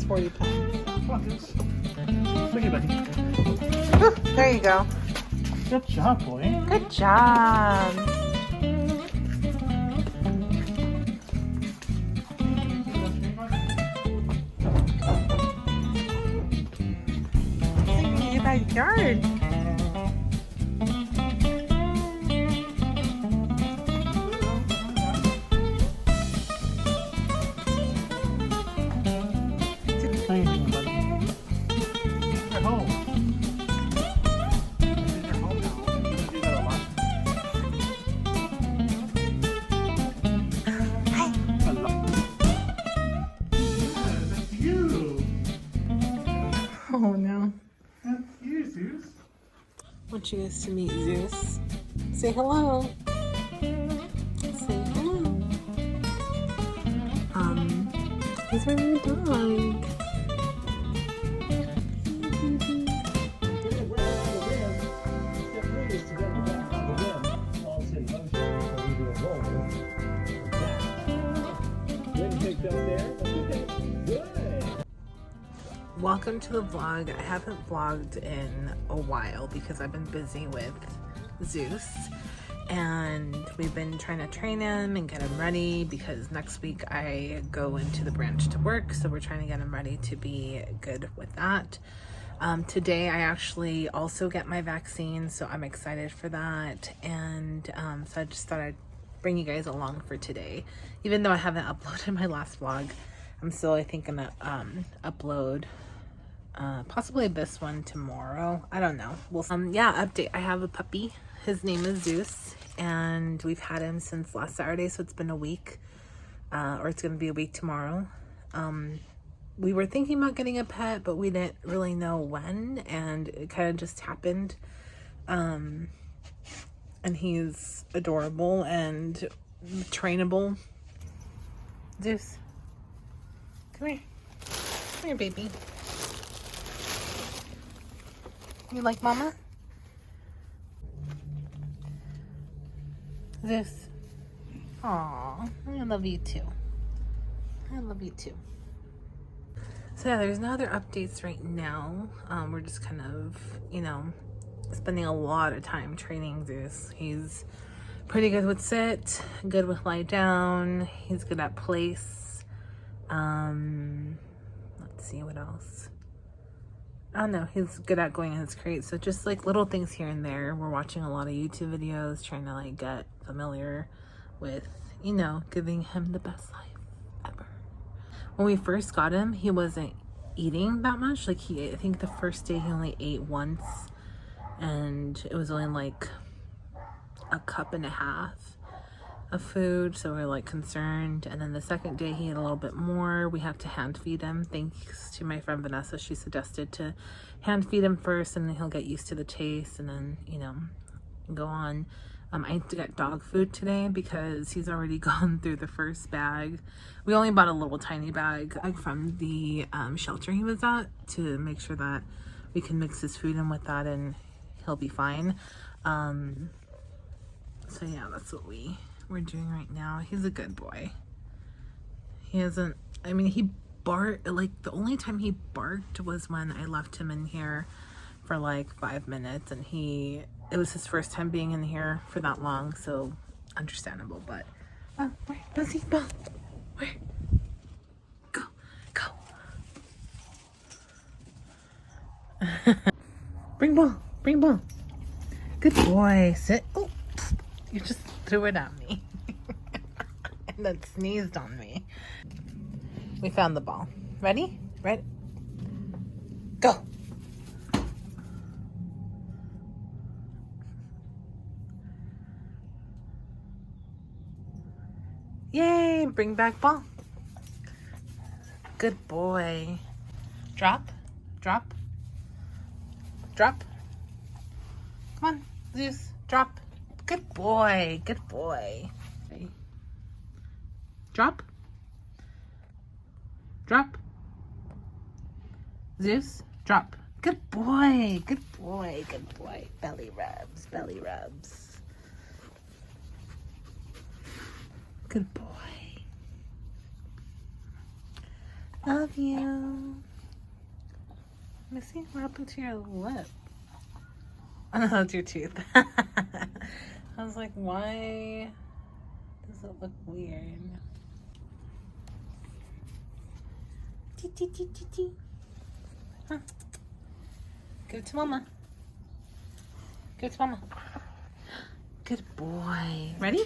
40 pounds. Come on, Zeus. Look at buddy. Ooh, there you go. Good job, boy. Good job. In your backyard. How you doing, buddy? You're home. You're home now. You're gonna do that a lot. Hello. Yeah, that's you. Oh no. That's you, Zeus. I want you guys to meet Zeus. Say hello. Say hello. He's our new dog. Welcome to the vlog. I haven't vlogged in a while because I've been busy with Zeus, and we've been trying to train him and get him ready because next week I go into the branch to work, so we're trying to get him ready to be good with that. Today I actually also get my vaccine, so I'm excited for that, and so I just thought I'd bring you guys along for today. Even though I haven't uploaded my last vlog, I'm still, I think, gonna upload possibly this one tomorrow. I don't know. We'll yeah, update. I have a puppy. His name is Zeus, and we've had him since last Saturday, so it's been a week, or it's gonna be a week tomorrow. We were thinking about getting a pet, but we didn't really know when, and it kind of just happened. And he's adorable and trainable. Zeus, come here. Come here, baby. You like mama? Zeus. Aw, I love you too. I love you too. So yeah, there's no other updates right now. We're just kind of, you know, spending a lot of time training Zeus. He's pretty good with sit, good with lie down. He's good at place. Let's see what else. I don't know, he's good at going in his crate. So just like little things here and there. We're watching a lot of YouTube videos, trying to like get familiar with, you know, giving him the best life ever. When we first got him, he wasn't eating that much. Like I think the first day he only ate once, and it was only like a cup and a half of food, so we're like concerned. And then the second day he ate a little bit more. We have to hand feed him. Thanks to my friend Vanessa, she suggested to hand feed him first, and then he'll get used to the taste, and then, you know, go on. I had to get dog food today because he's already gone through the first bag. We only bought a little tiny bag from the shelter he was at to make sure that we can mix his food in with that and he'll be fine. So yeah, that's what we're doing right now. He's a good boy. He hasn't, I mean, he barked, like the only time he barked was when I left him in here for like 5 minutes, and it was his first time being in here for that long, so understandable. But where does he go? Where? Go. Bring ball. Good boy. Sit. Oh, you just threw it at me. And then sneezed on me. We found the ball. Ready? Go. Yay, bring back ball. Good boy. Drop. Come on, Zeus, drop. Good boy. Okay. Drop. Zeus, drop. Good boy. Belly rubs. Good boy. Love you. Let me see what happened to your lip. Oh no, that's your tooth. I was like, why does it look weird? Huh. Give it to mama. Give it to mama. Good boy. Ready?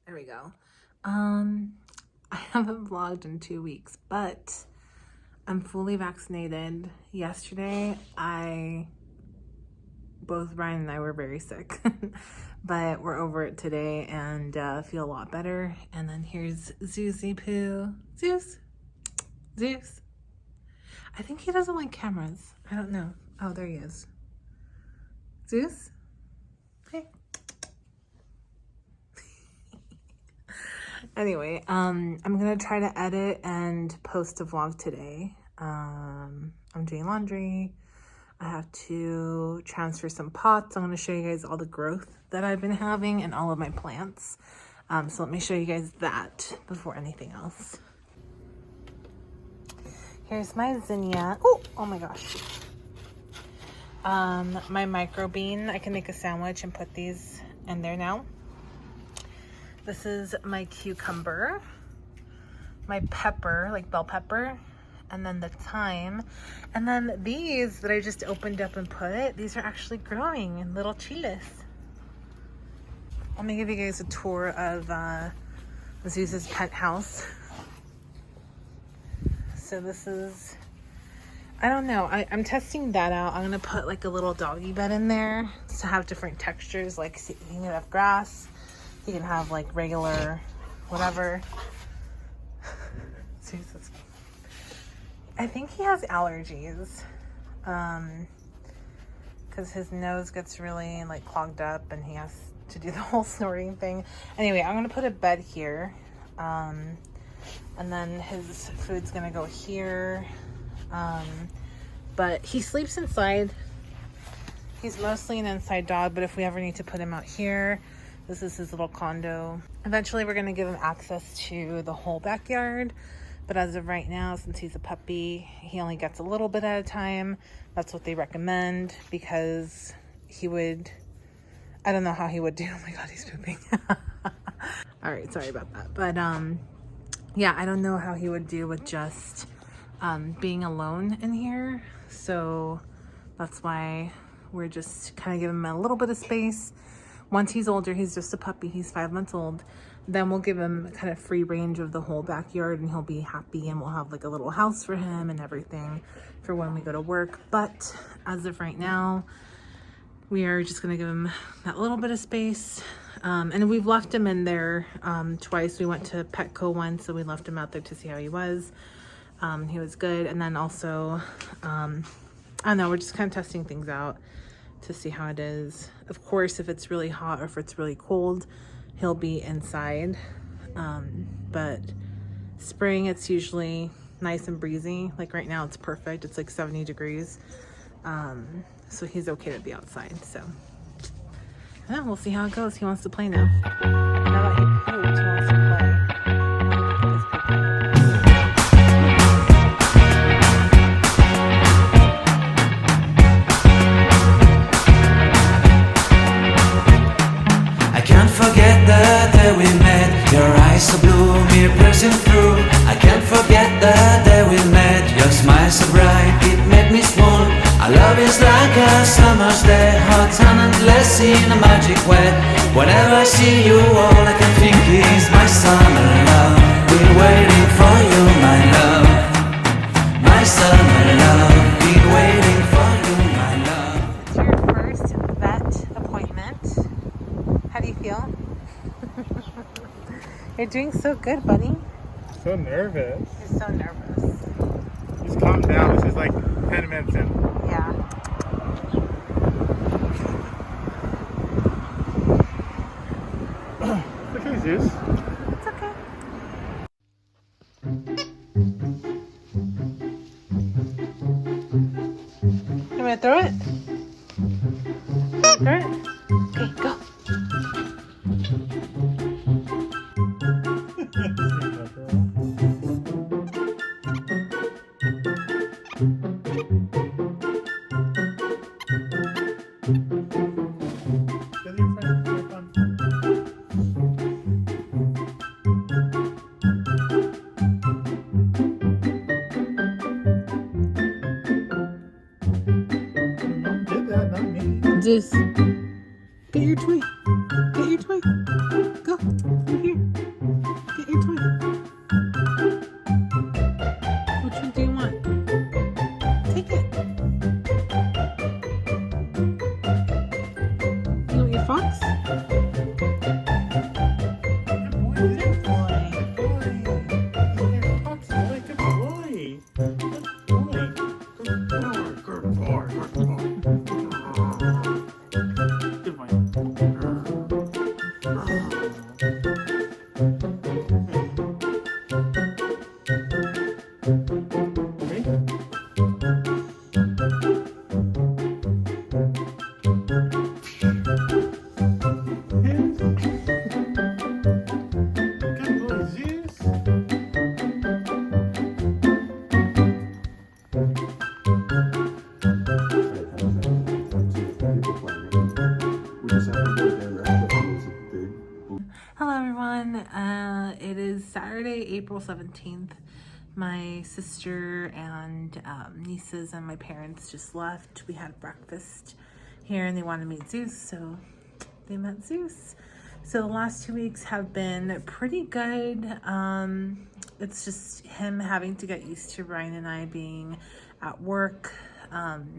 There we go. I haven't vlogged in 2 weeks, but I'm fully vaccinated. Yesterday, both Brian and I were very sick, but we're over it today and feel a lot better. And then here's Zeusy Poo. Zeus. Zeus. I think he doesn't like cameras. I don't know. Oh, there he is. Zeus? Hey. Anyway, I'm gonna try to edit and post a vlog today. I'm doing laundry. I have to transfer some pots. I'm gonna show you guys all the growth that I've been having and all of my plants. So let me show you guys that before anything else. Here's my zinnia. Oh my gosh. My micro bean. I can make a sandwich and put these in there now. This is my cucumber, my pepper, like bell pepper, and then the thyme. And then these that I just opened up and put, these are actually growing in little chiles. Let me give you guys a tour of Zeus's penthouse. So this is, I don't know, I'm testing that out. I'm gonna put like a little doggy bed in there to have different textures, like you can have grass, you can have like regular whatever. Jesus. I think he has allergies because his nose gets really like clogged up and he has to do the whole snorting thing. Anyway, I'm gonna put a bed here, and then his food's gonna go here, but he sleeps inside. He's mostly an inside dog, but if we ever need to put him out here, this is his little condo. Eventually we're gonna give him access to the whole backyard, but as of right now, since he's a puppy, he only gets a little bit at a time. That's what they recommend because he would, I don't know how he would do. Oh my God, he's pooping. All right, sorry about that. But yeah, I don't know how he would do with just being alone in here. So that's why we're just kind of giving him a little bit of space. Once he's older, he's just a puppy, he's 5 months old, then we'll give him kind of free range of the whole backyard and he'll be happy and we'll have like a little house for him and everything for when we go to work. But as of right now, we are just gonna give him that little bit of space. And we've left him in there twice. We went to Petco once, so we left him out there to see how he was. He was good. And then also, I don't know, we're just kind of testing things out to see how it is. Of course, if it's really hot or if it's really cold, he'll be inside. But spring, it's usually nice and breezy. Like right now, it's perfect. It's like 70 degrees. So he's okay to be outside. So yeah, we'll see how it goes. He wants to play now. Now that he pooped, he wants to play. I can't forget the day we met. Your eyes so blue, me piercing through. I can't forget the day we met. Your smile so bright, it made me swoon. Our love is like a summer's day, hot and endless in a magic way. Whenever I see you, all I can think is my summer love. Been waiting for you, my love. My summer love. Been waiting for you, my love. It's your first vet appointment. How do you feel? You're doing so good, buddy. So nervous. You're so nervous. Just calm down. This is like 10 minutes in. Yeah. Okay, Zeus. It's okay. You want to throw it? Throw it? Okay, go. toy. Get your toy. Go. Come here. Get your toy. Which one do you want? Take it. You want your fox? Hello everyone, it is Saturday, April 17th. My sister and nieces and my parents just left. We had breakfast here and they wanted to meet Zeus, so they met Zeus. So the last 2 weeks have been pretty good. It's just him having to get used to Ryan and I being at work,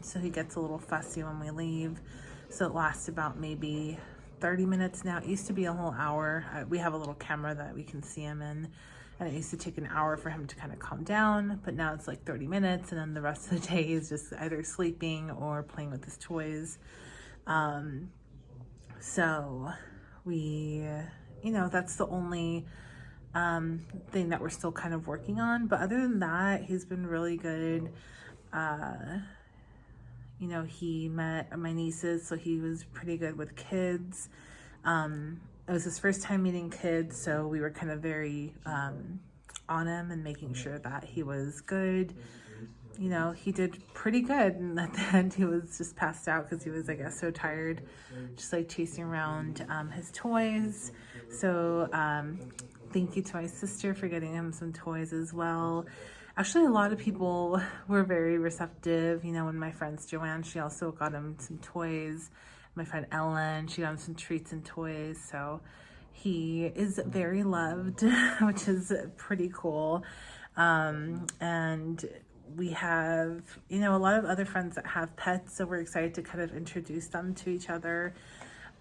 so he gets a little fussy when we leave. So it lasts about maybe 30 minutes now. It used to be a whole hour. We have a little camera that we can see him in, and it used to take an hour for him to kind of calm down, but now it's like 30 minutes, and then the rest of the day is just either sleeping or playing with his toys. So we, that's the only thing that we're still kind of working on, but other than that, he's been really good. He met my nieces, so he was pretty good with kids. It was his first time meeting kids, so we were kind of very on him and making sure that he was good. He did pretty good, and at the end he was just passed out because he was, I guess, so tired, just like chasing around his toys. So thank you to my sister for getting him some toys as well. Actually, a lot of people were very receptive. When my friends Joanne, she also got him some toys. My friend Ellen, she got him some treats and toys. So he is very loved, which is pretty cool. And we have, a lot of other friends that have pets, so we're excited to kind of introduce them to each other.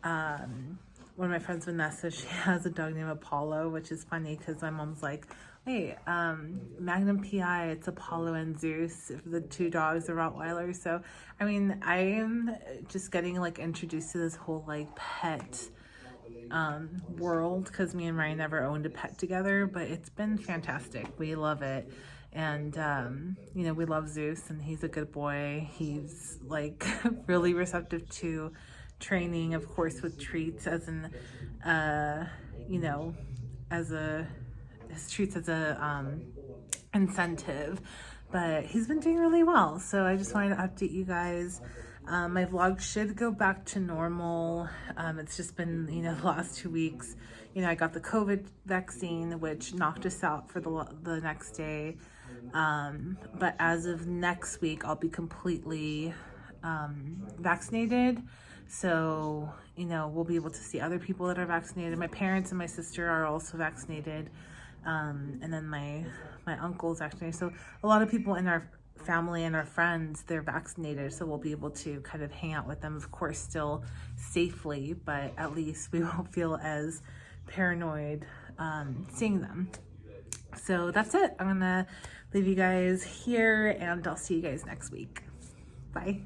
One of my friends, Vanessa, she has a dog named Apollo, which is funny because my mom's like, wait, Magnum PI, it's Apollo and Zeus, the two dogs are Rottweilers. So, I am just getting introduced to this whole pet world because me and Ryan never owned a pet together, but it's been fantastic. We love it. And, we love Zeus, and he's a good boy. He's really receptive to training, of course, with treats as an, his treats as a incentive, but he's been doing really well. So I just wanted to update you guys. My vlog should go back to normal. It's just been, the last 2 weeks, I got the COVID vaccine, which knocked us out for the next day. But as of next week, I'll be completely vaccinated. So, we'll be able to see other people that are vaccinated. My parents and my sister are also vaccinated. And then my uncle's vaccinated. So a lot of people in our family and our friends, they're vaccinated. So we'll be able to kind of hang out with them, of course, still safely, but at least we won't feel as paranoid seeing them. So that's it. I'm gonna leave you guys here, and I'll see you guys next week. Bye.